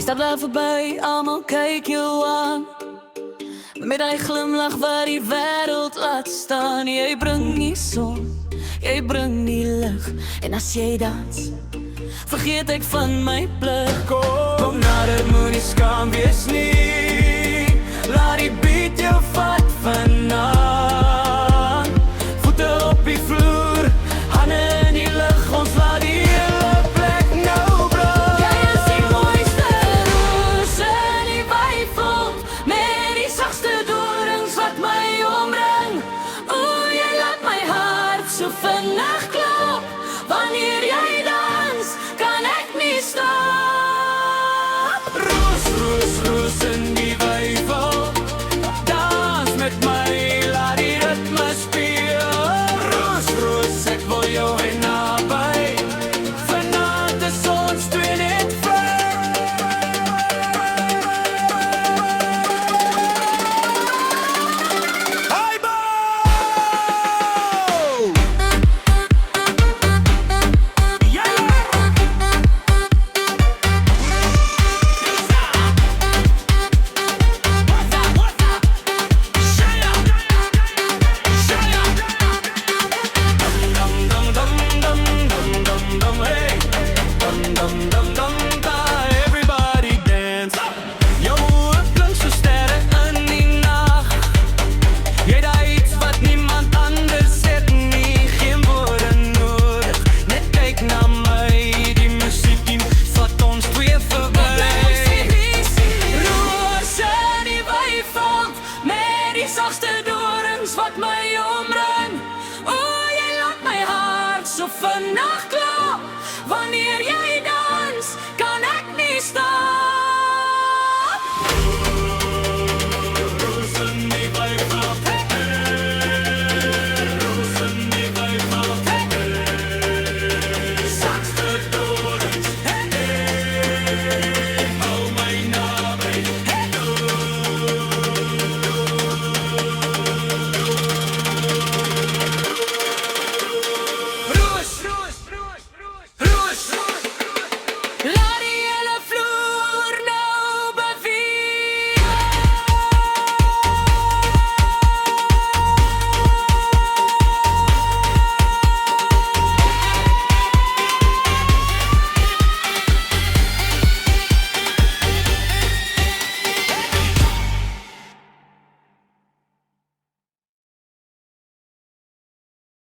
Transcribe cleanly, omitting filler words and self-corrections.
stap daar voorbij, allemaal kyk jou aan. Met die glimlach waar die wêreld laat staan. Jy bring die son, jy bring die lig. En as jy dans, vergeet ek van my plig. Kom nader, moet nie skaam wees nie. Laat die beat jou vat vanaand. Voete op die vloer, hande in die lug. Ons laat die hele plek nou brand. Jy is die mooiste roos in die weiveld, met die sagste dorings wat my omring. Oeh, jy laat my hart so vinnig klop. Wanneer jy dans, kan ek nie stop. Roos, roos, roos in die weiveld. Dans met my, laat die ritme speel. Roos, roos, ek wil jou heen naby. Vanaand is ons twee net vry. Hi, bo! Yeah! Everybody dance. Jou oë blink so sterre in die nag. Jy daai iets wat niemand anders het nie. Geen woorde nodig, net kyk na my. Die musiek vat ons twee verby.